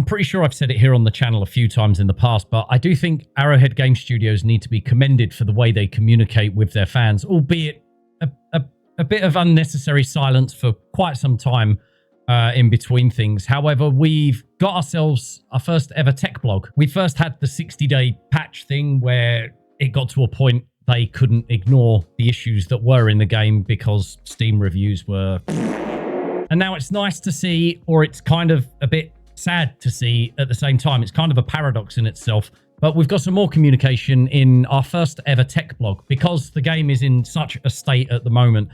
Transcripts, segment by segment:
pretty sure I've said it here on the channel a few times in the past, but I do think Arrowhead Game Studios need to be commended for the way they communicate with their fans, albeit a bit of unnecessary silence for quite some time in between things. However, we've got ourselves our first ever tech blog. We first had the 60-day patch thing where it got to a point they couldn't ignore the issues that were in the game because Steam reviews were... And now it's nice to see, or it's kind of a bit sad to see at the same time. It's kind of a paradox in itself. But we've got some more communication in our first ever tech blog because the game is in such a state at the moment.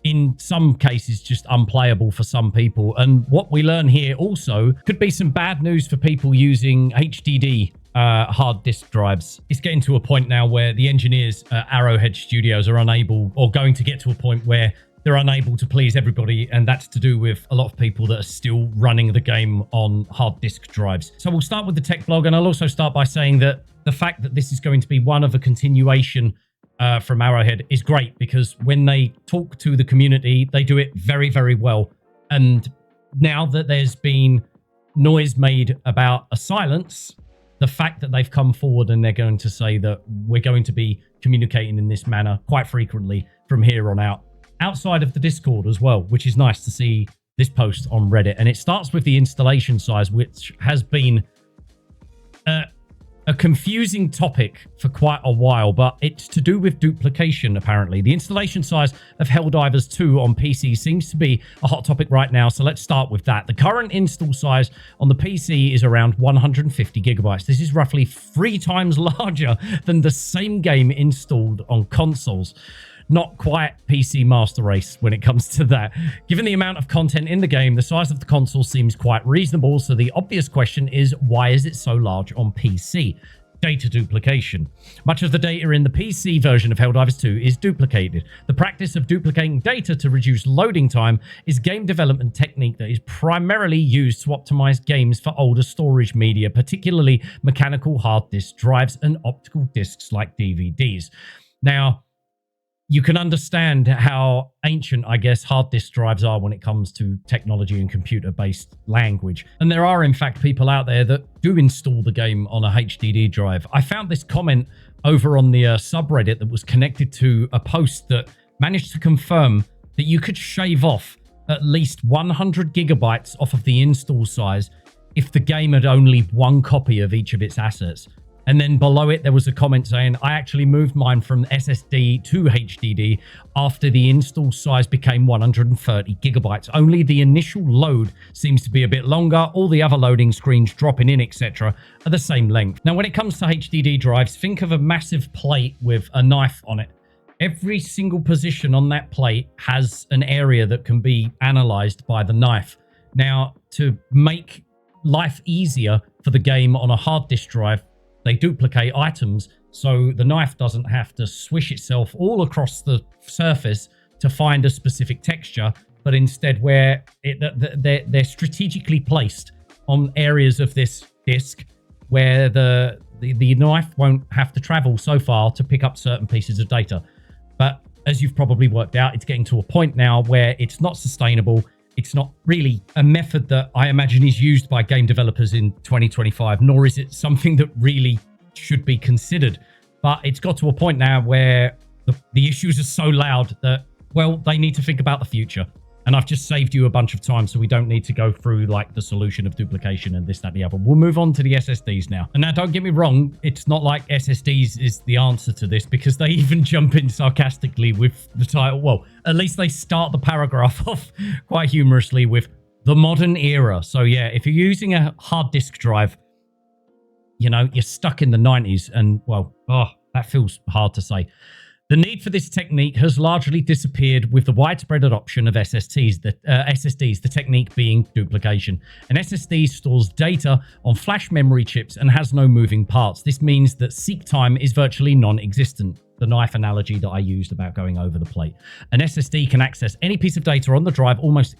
In some cases, just unplayable for some people. And what we learn here also could be some bad news for people using HDD hard disk drives. It's getting to a point now where the engineers at Arrowhead Studios are unable, or going to get to a point where they're unable to please everybody, and that's to do with a lot of people that are still running the game on hard disk drives. So we'll start with the tech blog, and I'll also start by saying that the fact that this is going to be one of a continuation from Arrowhead is great, because when they talk to the community, they do it very, very well. And now that there's been noise made about a silence, the fact that they've come forward and they're going to say that we're going to be communicating in this manner quite frequently from here on out, outside of the Discord as well, which is nice to see this post on Reddit. And it starts with the installation size, which has been a confusing topic for quite a while, but it's to do with duplication, apparently. The installation size of Helldivers 2 on PC seems to be a hot topic right now, so let's start with that. The current install size on the PC is around 150 gigabytes. This is roughly 3 times larger than the same game installed on consoles. Not quite PC Master Race when it comes to that. Given the amount of content in the game, the size of the console seems quite reasonable, so the obvious question is, why is it so large on PC? Data duplication. Much of the data in the PC version of Helldivers 2 is duplicated. The practice of duplicating data to reduce loading time is a game development technique that is primarily used to optimize games for older storage media, particularly mechanical hard disk drives and optical discs like DVDs. Now, you can understand how ancient, I guess, hard disk drives are when it comes to technology and computer-based language. And there are, in fact, people out there that do install the game on a HDD drive. I found this comment over on the subreddit that was connected to a post that managed to confirm that you could shave off at least 100 gigabytes off of the install size if the game had only 1 copy of each of its assets. And then below it, there was a comment saying, I actually moved mine from SSD to HDD after the install size became 130 gigabytes. Only the initial load seems to be a bit longer. All the other loading screens dropping in, etc. are the same length. Now, when it comes to HDD drives, think of a massive plate with a knife on it. Every single position on that plate has an area that can be analyzed by the knife. Now, to make life easier for the game on a hard disk drive, they duplicate items so the knife doesn't have to swish itself all across the surface to find a specific texture, but instead where they're strategically placed on areas of this disk where the knife won't have to travel so far to pick up certain pieces of data. But as you've probably worked out, it's getting to a point now where it's not sustainable. It's not really a method that I imagine is used by game developers in 2025, nor is it something that really should be considered. But it's got to a point now where the issues are so loud that, well, they need to think about the future. And I've just saved you a bunch of time, so we don't need to go through like the solution of duplication and this, that, and the other. We'll move on to the SSDs now. And now, don't get me wrong, it's not like SSDs is the answer to this, because they even jump in sarcastically with the title. Well, at least they start the paragraph off quite humorously with the modern era. So yeah, if you're using a hard disk drive, you know, you're stuck in the 90s, and well, that feels hard to say. The need for this technique has largely disappeared with the widespread adoption of SSDs, the technique being duplication. An SSD stores data on flash memory chips and has no moving parts. This means that seek time is virtually non-existent. the knife analogy that I used about going over the plate. An SSD can access any piece of data on the drive almost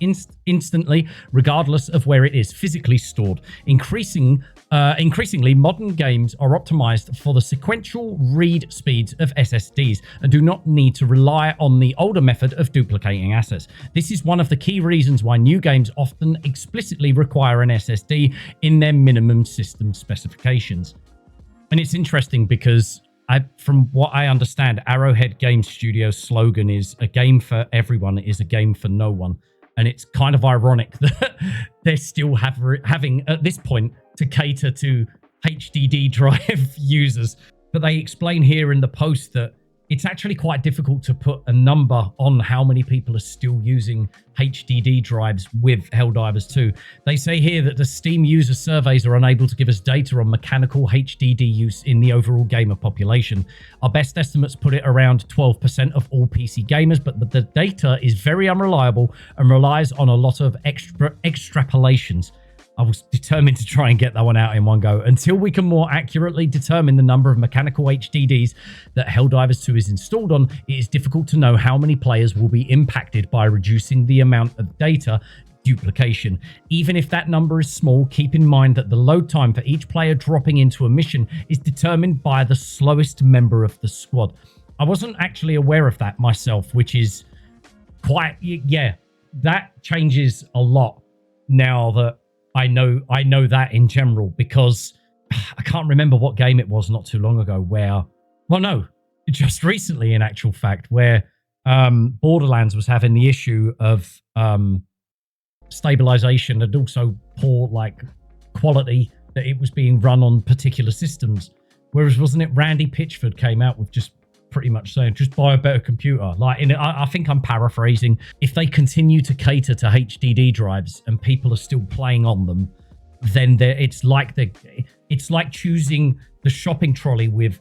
instantly, regardless of where it is physically stored. Increasingly, modern games are optimized for the sequential read speeds of SSDs and do not need to rely on the older method of duplicating assets. This is one of the key reasons why new games often explicitly require an SSD in their minimum system specifications. And it's interesting because from what I understand, Arrowhead Game Studios' slogan is "A game for everyone is a game for no one." And it's kind of ironic that they're still having, at this point, to cater to HDD drive users. But they explain here in the post that it's actually quite difficult to put a number on how many people are still using HDD drives with Helldivers 2. They say here that the Steam user surveys are unable to give us data on mechanical HDD use in the overall gamer population. Our best estimates put it around 12% of all PC gamers, but the data is very unreliable and relies on a lot of extrapolations. I was determined to try and get that one out in one go. Until we can more accurately determine the number of mechanical HDDs that Helldivers 2 is installed on, it is difficult to know how many players will be impacted by reducing the amount of data duplication. Even if that number is small, keep in mind that the load time for each player dropping into a mission is determined by the slowest member of the squad. I wasn't actually aware of that myself, which is quite, yeah, that changes a lot now that I know that in general, because I can't remember what game it was not too long ago where, well, no, just recently in actual fact, where Borderlands was having the issue of stabilization and also poor quality that it was being run on particular systems. Whereas wasn't it Randy Pitchford came out with just pretty much saying, just buy a better computer. I think I'm paraphrasing. If they continue to cater to HDD drives and people are still playing on them, then it's like choosing the shopping trolley with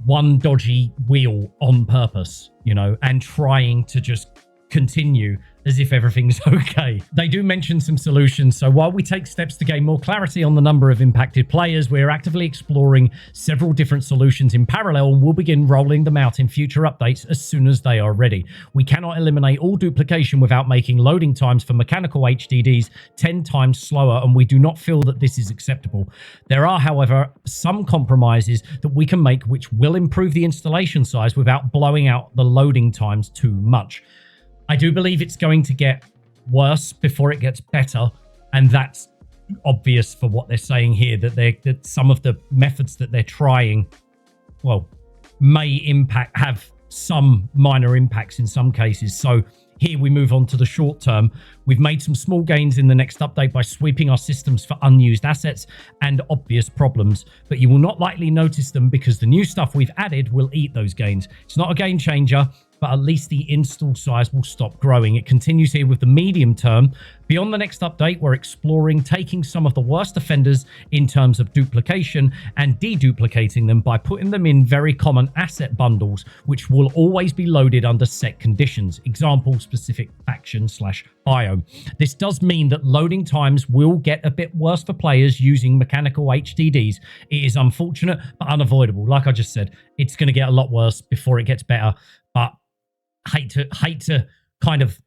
one dodgy wheel on purpose, and trying to just continue as if everything's okay. They do mention some solutions, so while we take steps to gain more clarity on the number of impacted players, we're actively exploring several different solutions in parallel, and we'll begin rolling them out in future updates as soon as they are ready. We cannot eliminate all duplication without making loading times for mechanical HDDs 10 times slower, and we do not feel that this is acceptable. There are, however, some compromises that we can make which will improve the installation size without blowing out the loading times too much. I do believe it's going to get worse before it gets better, and that's obvious for what they're saying here, that some of the methods that they're trying, well, may have some minor impacts in some cases. So here we move on to the short term. We've made some small gains in the next update by sweeping our systems for unused assets and obvious problems, but you will not likely notice them because the new stuff we've added will eat those gains. It's not a game changer, but at least the install size will stop growing. It continues here with the medium term. Beyond the next update, we're exploring taking some of the worst offenders in terms of duplication and deduplicating them by putting them in very common asset bundles, which will always be loaded under set conditions, example specific faction/biome. This does mean that loading times will get a bit worse for players using mechanical HDDs. It is unfortunate, but unavoidable. Like I just said, it's going to get a lot worse before it gets better, but hate to kind of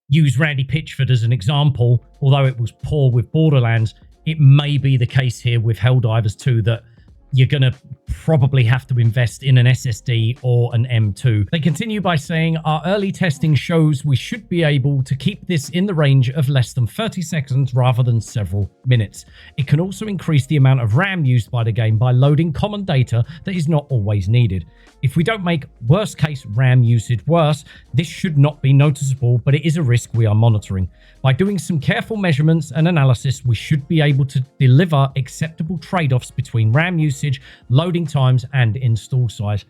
use Randy Pitchford as an example. Although it was poor with Borderlands, it may be the case here with Helldivers 2 that you're going to probably have to invest in an SSD or an M2. They continue by saying, our early testing shows we should be able to keep this in the range of less than 30 seconds rather than several minutes. It can also increase the amount of RAM used by the game by loading common data that is not always needed. If we don't make worst case RAM usage worse, this should not be noticeable, but it is a risk we are monitoring. By doing some careful measurements and analysis, we should be able to deliver acceptable trade-offs between RAM usage, loading times, and install size.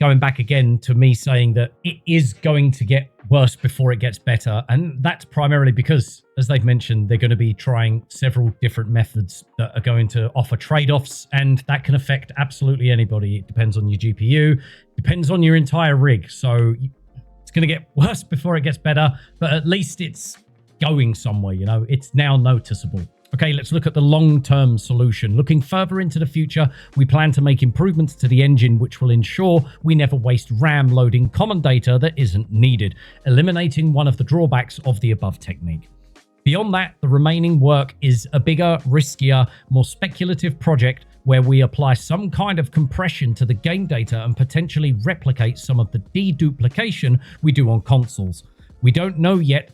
Going back again to me saying that it is going to get worse before it gets better, and that's primarily because, as they've mentioned, they're going to be trying several different methods that are going to offer trade-offs, and that can affect absolutely anybody. It depends on your GPU, depends on your entire rig, so it's going to get worse before it gets better, but at least it's going somewhere, it's now noticeable. Okay, let's look at the long-term solution. Looking further into the future, we plan to make improvements to the engine which will ensure we never waste RAM loading common data that isn't needed, eliminating one of the drawbacks of the above technique. Beyond that, the remaining work is a bigger, riskier, more speculative project where we apply some kind of compression to the game data and potentially replicate some of the deduplication we do on consoles. We don't yet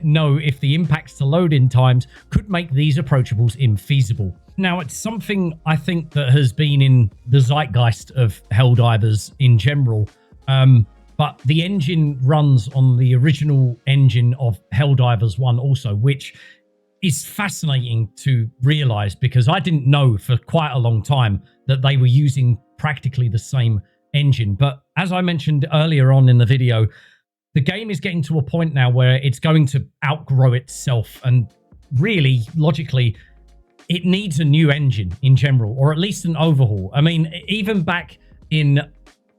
know if the impacts to load-in times could make these approachables infeasible. Now, it's something I think that has been in the zeitgeist of Helldivers in general, but the engine runs on the original engine of Helldivers 1 also, which is fascinating to realize because I didn't know for quite a long time that they were using practically the same engine. But as I mentioned earlier on in the video, the game is getting to a point now where it's going to outgrow itself, and really, logically, it needs a new engine in general, or at least an overhaul. I mean, even back in,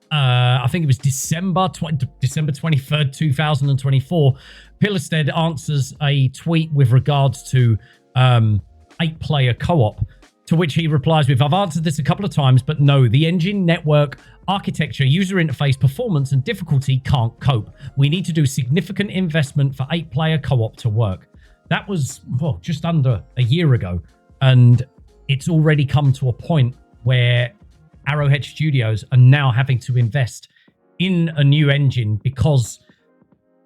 I think it was December 23rd, 2024, Pillerstead answers a tweet with regards to 8-player co-op, to which he replies with, "I've answered this a couple of times, but no, the engine, network, architecture, user interface, performance, and difficulty can't cope. We need to do significant investment for 8-player co-op to work." That was, well, just under a year ago, and it's already come to a point where Arrowhead Studios are now having to invest in a new engine because,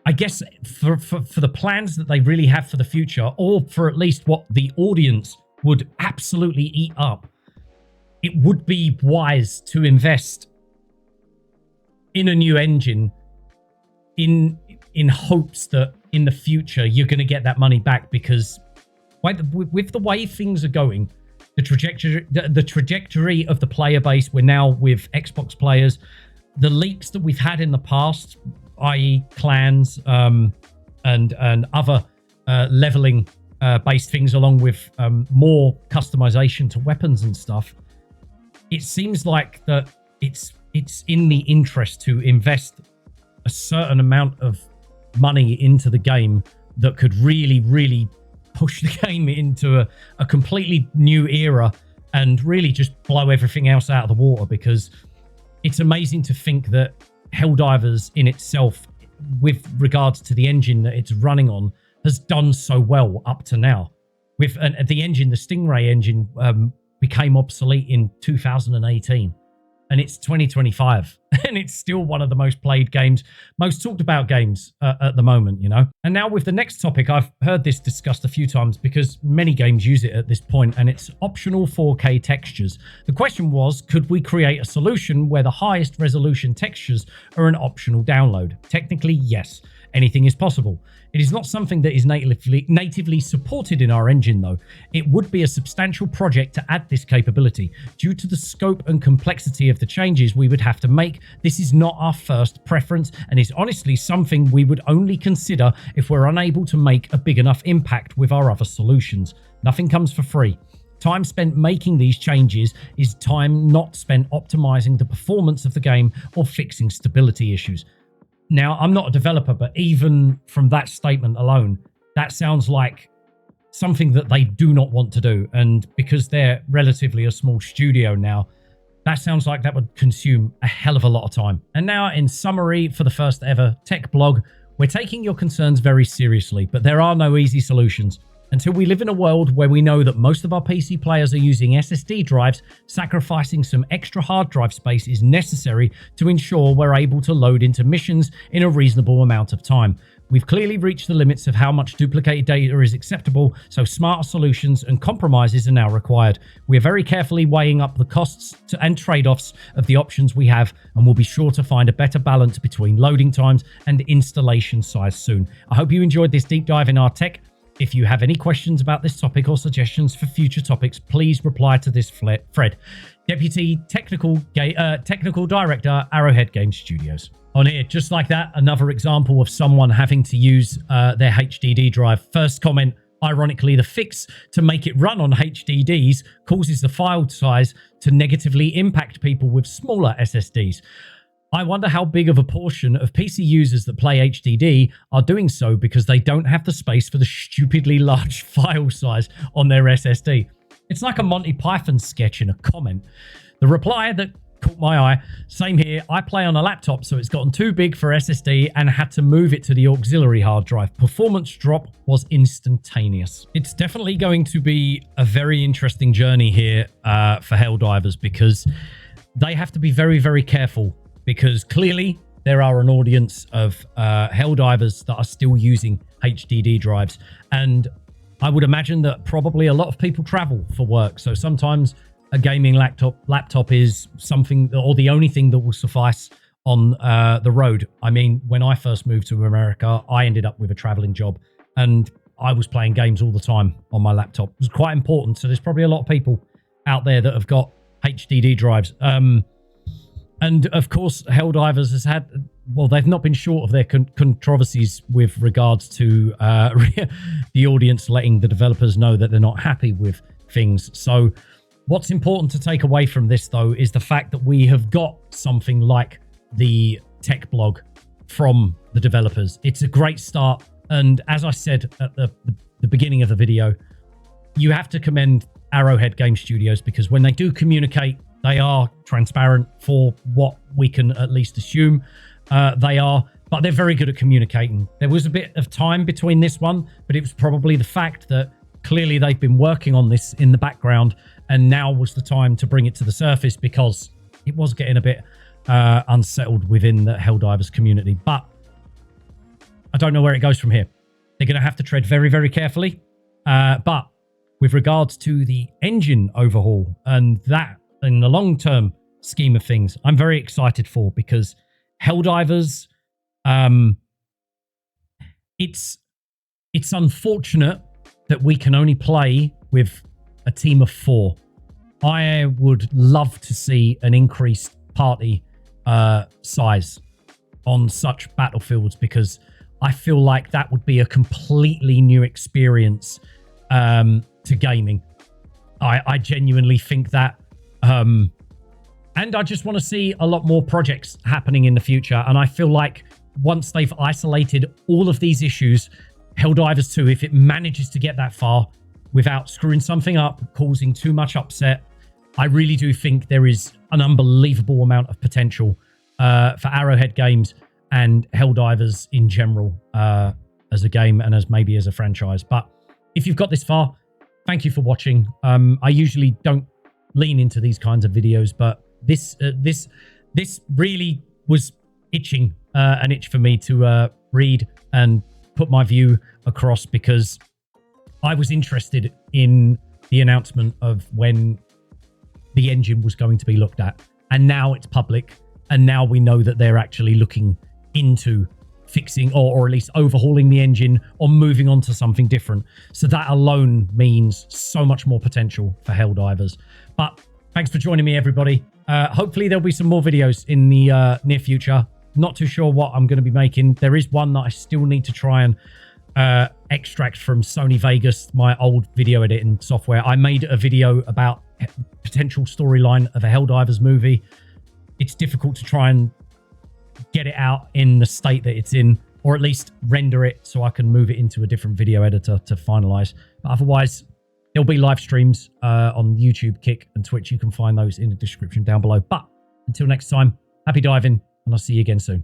I guess, for the plans that they really have for the future, or for at least what the audience would absolutely eat up, it would be wise to invest in a new engine in hopes that in the future you're going to get that money back, because with the way things are going, the trajectory of the player base, we're now with Xbox players, the leaks that we've had in the past, i.e. clans and other leveling based things, along with more customization to weapons and stuff, it seems like that it's in the interest to invest a certain amount of money into the game that could really push the game into a completely new era and really just blow everything else out of the water. Because it's amazing to think that Helldivers in itself, with regards to the engine that it's running on, has done so well up to now. With the engine, the Stingray engine, became obsolete in 2018, and it's 2025, and it's still one of the most played games, most talked about games at the moment, you know. And now with the next topic, I've heard this discussed a few times because many games use it at this point, and it's optional 4K textures. The question was, could we create a solution where the highest resolution textures are an optional download? Technically, yes. Anything is possible. It is not something that is natively supported in our engine, though. It would be a substantial project to add this capability. Due to the scope and complexity of the changes we would have to make, this is not our first preference, and is honestly something we would only consider if we're unable to make a big enough impact with our other solutions. Nothing comes for free. Time spent making these changes is time not spent optimizing the performance of the game or fixing stability issues. Now, I'm not a developer, but even from that statement alone, that sounds like something that they do not want to do. And because they're relatively a small studio now, that sounds like that would consume a hell of a lot of time. And now, in summary, for the first ever tech blog, we're taking your concerns very seriously, but there are no easy solutions. Until we live in a world where we know that most of our PC players are using SSD drives, sacrificing some extra hard drive space is necessary to ensure we're able to load into missions in a reasonable amount of time. We've clearly reached the limits of how much duplicated data is acceptable, so smarter solutions and compromises are now required. We are very carefully weighing up the costs and trade-offs of the options we have, and we'll be sure to find a better balance between loading times and installation size soon. I hope you enjoyed this deep dive in our tech. If you have any questions about this topic or suggestions for future topics, please reply to this thread. Deputy Technical Director, Arrowhead Game Studios. On here, just like that, another example of someone having to use their HDD drive. First comment, ironically, the fix to make it run on HDDs causes the file size to negatively impact people with smaller SSDs. I wonder how big of a portion of PC users that play HDD are doing so because they don't have the space for the stupidly large file size on their SSD. It's like a Monty Python sketch in a comment. The reply that caught my eye, same here, I play on a laptop, so it's gotten too big for SSD and had to move it to the auxiliary hard drive. Performance drop was instantaneous. It's definitely going to be a very interesting journey here for Helldivers, because they have to be very, very careful, because clearly there are an audience of Helldivers that are still using HDD drives. And I would imagine that probably a lot of people travel for work. So sometimes a gaming laptop is something, or the only thing that will suffice on the road. I mean, when I first moved to America, I ended up with a traveling job and I was playing games all the time on my laptop. It was quite important. So there's probably a lot of people out there that have got HDD drives. And of course, Helldivers has had, well, they've not been short of their controversies with regards to the audience letting the developers know that they're not happy with things. So what's important to take away from this, though, is the fact that we have got something like the tech blog from the developers. It's a great start. And as I said at the beginning of the video, you have to commend Arrowhead Game Studios, because when they do communicate, they are transparent for what we can at least assume they are, but they're very good at communicating. There was a bit of time between this one, but it was probably the fact that clearly they've been working on this in the background, and now was the time to bring it to the surface, because it was getting a bit unsettled within the Helldivers community. But I don't know where it goes from here. They're going to have to tread very, very carefully. But with regards to the engine overhaul, and that in the long-term scheme of things, I'm very excited for, because Helldivers, it's unfortunate that we can only play with a team of 4. I would love to see an increased party size on such battlefields, because I feel like that would be a completely new experience to gaming. I genuinely think that. And I just want to see a lot more projects happening in the future. And I feel like once they've isolated all of these issues, Helldivers 2, if it manages to get that far without screwing something up, causing too much upset, I really do think there is an unbelievable amount of potential for Arrowhead Games and Helldivers in general as a game and as maybe as a franchise. But if you've got this far, thank you for watching. I usually don't lean into these kinds of videos, but this really was itching an itch for me to read and put my view across, because I was interested in the announcement of when the engine was going to be looked at, and now it's public, and now we know that they're actually looking into fixing or at least overhauling the engine or moving on to something different. So that alone means so much more potential for Helldivers. But thanks for joining me, everybody. Hopefully there'll be some more videos in the near future. Not too sure what I'm going to be making. There is one that I still need to try and extract from Sony Vegas, my old video editing software. I made a video about potential storyline of a Helldivers movie. It's difficult to try and get it out in the state that it's in, or at least render it so I can move it into a different video editor to finalize. But otherwise, there'll be live streams on YouTube, Kick, and Twitch. You can find those in the description down below. But until next time, happy diving, and I'll see you again soon.